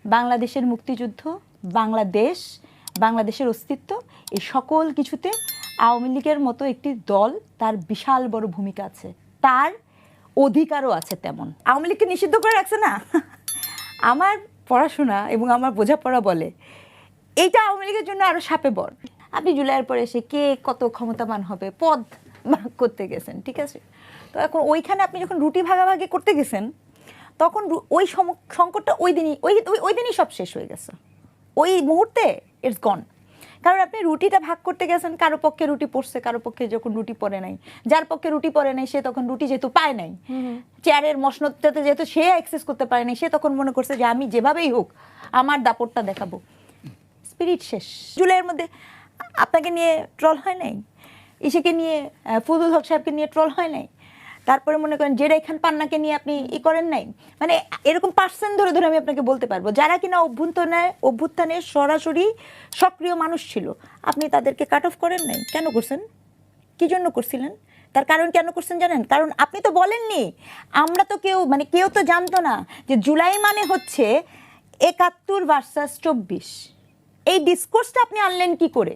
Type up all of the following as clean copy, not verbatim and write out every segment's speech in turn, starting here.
বাংলাদেশের মুক্তিযুদ্ধ, বাংলাদেশ, বাংলাদেশের অস্তিত্ব, এই সকল কিছুতে আওয়ামী লীগের মতো একটি দল তার বিশাল বড় ভূমিকা আছে, তার অধিকারও আছে তেমন। আওয়ামী লীগকে নিষিদ্ধ করে রাখছে না। আমার পড়াশোনা এবং আমার বোঝাপড়া বলে এইটা আওয়ামী লীগের জন্য আরও সাপে বর। আপনি জুলাইয়ের পরে এসে কে কত ক্ষমতাবান হবে পদ ভাগ করতে গেছেন, ঠিক আছে? তো এখন ওইখানে আপনি যখন রুটি ভাগাভাগি করতে গেছেন তখন ওই সংকটটা ওই দিনই সব শেষ হয়ে গেছে, ওই মুহূর্তে ইটস গন। কারণ আপনি রুটিটা ভাগ করতে গেছেন, কারো পক্ষে রুটি পড়ছে, কারো পক্ষে যখন রুটি পড়ে নাই, যার পক্ষে রুটি পড়ে নাই সে তখন রুটি যেহেতু পায় নাই, চেয়ারের মসনদটাতে যেহেতু সে অ্যাক্সেস করতে পারে নাই, সে তখন মনে করছে যে আমি যেভাবেই হোক আমার দাপটটা দেখাবো। স্পিরিট শেষ। জুলাইয়ের মধ্যে আপনাকে নিয়ে ট্রল হয় নাই, ইসেকে নিয়ে ফজলুল হক সাহেবকে নিয়ে ট্রল হয় নাই, তারপরে মনে করেন জেরা খান পান্নাকে নিয়ে আপনি করেন নাই। মানে এরকম পার্সেন্ট ধরে ধরে আমি আপনাকে বলতে পারবো যারা কিনা অভ্যুত্থানে সরাসরি সক্রিয় মানুষ ছিল, আপনি তাদেরকে কাট অফ করেন নাই। কেন করছেন? কি জন্য করছিলেন? তার কারণ কেন করছেন জানেন? কারণ আপনি তো বলেননি, আমরা তো কেউ তো জানতো না যে জুলাই মানে হচ্ছে ৭১ ভার্সাস ২৪। এই ডিসকোর্সটা আপনি আনলেন কি করে?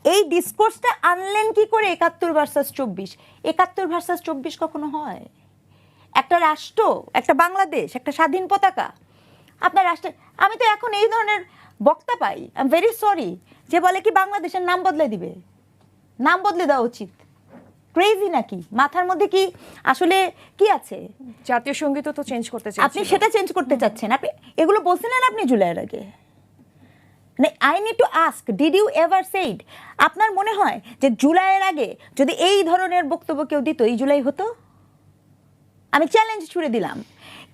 এই ডিসকোর্সটা আনলেন কি করে ৭১ ভার্সাস ২৪? ৭১ ভার্সাস ২৪ কখনো হয়? একটা রাষ্ট্র, একটা বাংলাদেশ, একটা স্বাধীন পতাকা, আপনার রাষ্ট্রের, আমি তো এখন এই ধরনের বক্তা পাই, আই এম ভেরি সরি, যে বলে কি বাংলাদেশের নাম বদলে দিবে। নাম বদলে দেওয়া উচিত। ক্রেজি নাকি? মাথার মধ্যে কি আসলে কি আছে? জাতীয় সঙ্গীতও তো চেঞ্জ করতে চাচ্ছেন, আপনি সেটা চেঞ্জ করতে চাচ্ছেন। আপনি এগুলো বলছিলেন আপনি জুলাইয়ের আগে। I need to ask, did you ever said? আপনার মনে হয় যে জুলাইয়ের আগে যদি এই ধরনের বক্তব্য কেউ দিত, এই জুলাই হতো? আমি চ্যালেঞ্জ ছুড়ে দিলাম,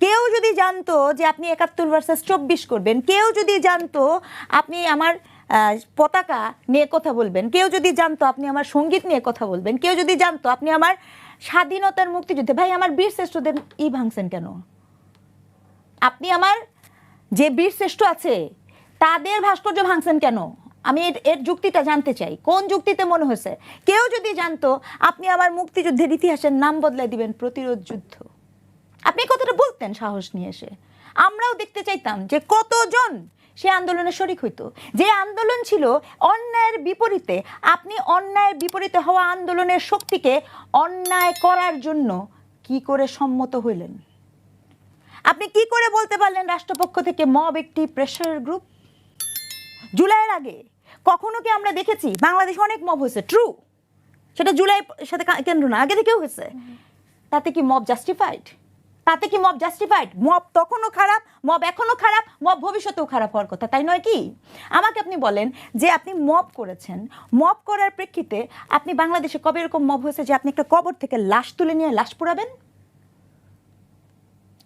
কেউ যদি জানতো যে আপনি ৭১ ভার্সাস ২৪ করবেন, কেউ যদি জানতো আপনি আমার পতাকা নিয়ে কথা বলবেন, কেউ যদি জানতো আপনি আমার সঙ্গীত নিয়ে কথা বলবেন, কেউ যদি জানতো আপনি আমার স্বাধীনতার মুক্তিযুদ্ধে, ভাই আমার বীর শ্রেষ্ঠদের ভাঙছেন কেন? আপনি আমার যে বীর শ্রেষ্ঠ আছে তাদের ভাস্কর্য ভাঙছেন কেন? আমি এর যুক্তিটা জানতে চাই, কোন যুক্তিতে মনে হয়েছে? কেউ যদি জানতো আপনি আবার মুক্তিযুদ্ধের ইতিহাসের নাম বদলাই দিবেন প্রতিরোধ যুদ্ধ, আপনি কতটা বলতেন সাহস নিয়ে এসে? আমরাও দেখতে চাইতাম যে কতজন সে আন্দোলনে শরিক হইতো, যে আন্দোলন ছিল অন্যায়ের বিপরীতে। আপনি অন্যায়ের বিপরীতে হওয়া আন্দোলনের শক্তিকে অন্যায় করার জন্য কি করে সম্মত হইলেন? আপনি কি করে বলতে পারলেন রাষ্ট্রপক্ষ থেকে মব একটি প্রেশার গ্রুপ? জুলাইয়ের আগে কখনো কি আমরা দেখেছি? বাংলাদেশে অনেক মব হয়েছে, ট্রু, সেটা জুলাইয়ের সাথে কেন্দ্র না, আগে থেকেও হয়েছে। তাতে কি মব জাস্টিফাইড? তাতে কি মব জাস্টিফাইড? মব তখনও খারাপ, মব এখনও খারাপ, মব ভবিষ্যতেও খারাপ হওয়ার কথা, তাই নয় কি? আমাকে আপনি বলেন যে আপনি মব করেছেন, মব করার প্রেক্ষিতে আপনি বাংলাদেশে কবে এরকম মব হয়েছে যে আপনি একটা কবর থেকে লাশ তুলে নিয়ে লাশ পোড়াবেন?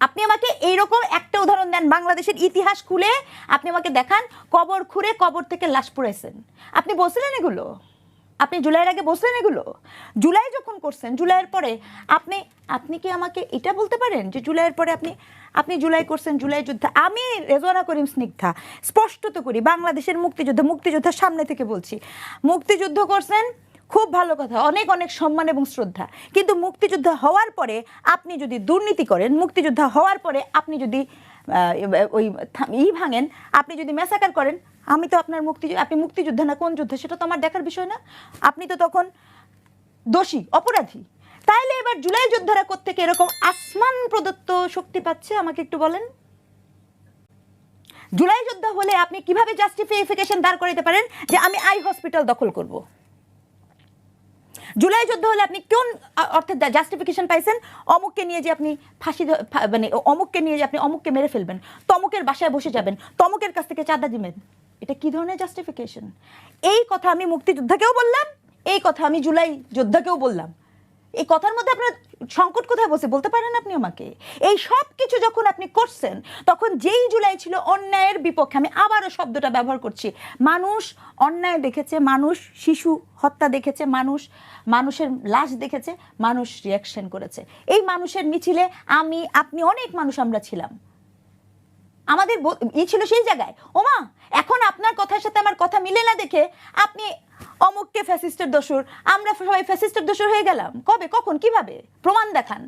আপনি আমাকে এইরকম একটা উদাহরণ দেন, বাংলাদেশের ইতিহাস খুলে আপনি আমাকে দেখান কবর খুঁড়ে কবর থেকে লাশ পুড়াইছেন। আপনি বলছিলেন এগুলো? আপনি জুলাইয়ের আগে বলছিলেন এগুলো? জুলাই যখন করছেন, জুলাইয়ের পরে আপনি কি আমাকে এটা বলতে পারেন যে জুলাইয়ের পরে আপনি জুলাই করছেন, জুলাই যুদ্ধ? আমি রেজওয়ানা করিম স্নিগ্ধা স্পষ্টত করি, বাংলাদেশের মুক্তিযোদ্ধার সামনে থেকে বলছি, মুক্তিযুদ্ধ করছেন, খুব ভালো কথা, অনেক অনেক সম্মান এবং শ্রদ্ধা। কিন্তু মুক্তিযোদ্ধা হওয়ার পরে আপনি যদি দুর্নীতি করেন, মুক্তিযোদ্ধা হওয়ার পরে আপনি যদি ভাঙেন, আপনি যদি ম্যাসাকার করেন, আমি তো আপনার আপনি মুক্তিযোদ্ধা না কোন যুদ্ধ সেটা তো আমার দেখার বিষয় না। আপনি তো তখন দোষী, অপরাধী। তাইলে এবার জুলাই যোদ্ধারা কোত্থেকে এরকম আসমান প্রদত্ত শক্তি পাচ্ছে আমাকে একটু বলেন। জুলাই যোদ্ধা হলে আপনি কিভাবে জাস্টিফিকেশন দাঁড় করাতে পারেন যে আমি আই হসপিটাল দখল করব? জুলাই যুদ্ধ হলে আপনি কোন অর্থে জাস্টিফিকেশন পাইছেন? অমুককে নিয়ে যে আপনি অমুককে নিয়ে যে আপনি অমুককে মেরে ফেলবেন, তমুকের বাসায় বসে যাবেন, তমুকের কাছ থেকে চাঁদা দিবেন। এটা কি ধরনের জাস্টিফিকেশন? এই কথা আমি মুক্তিযোদ্ধাকেও বললাম, এই কথা আমি জুলাই যোদ্ধাকেও বললাম। এই কথার মধ্যে আপনার সংকট কোথায় বলতে পারেন আপনি আমাকে? এই সব কিছু যখন আপনি করছেন তখন যেই জুলাই ছিল অন্যায়ের বিপক্ষে, আমি আবারও শব্দটা ব্যবহার করছি, মানুষ অন্যায় দেখেছে, মানুষ শিশু হত্যা দেখেছে, মানুষের লাশ দেখেছে, মানুষ রিয়াকশন করেছে। এই মানুষের মিছিলে আপনি অনেক মানুষ আমরা ছিলাম, আমাদের ছিল সেই জায়গায়। ওমা, এখন আপনার কথার সাথে আমার কথা মিলে না দেখে আপনি অমুককে ফ্যাসিস্টের দোসর, আমরা সবাই ফ্যাসিস্টের দোসর হয়ে গেলাম। কবে, কখন, কিভাবে? প্রমাণ দেখান।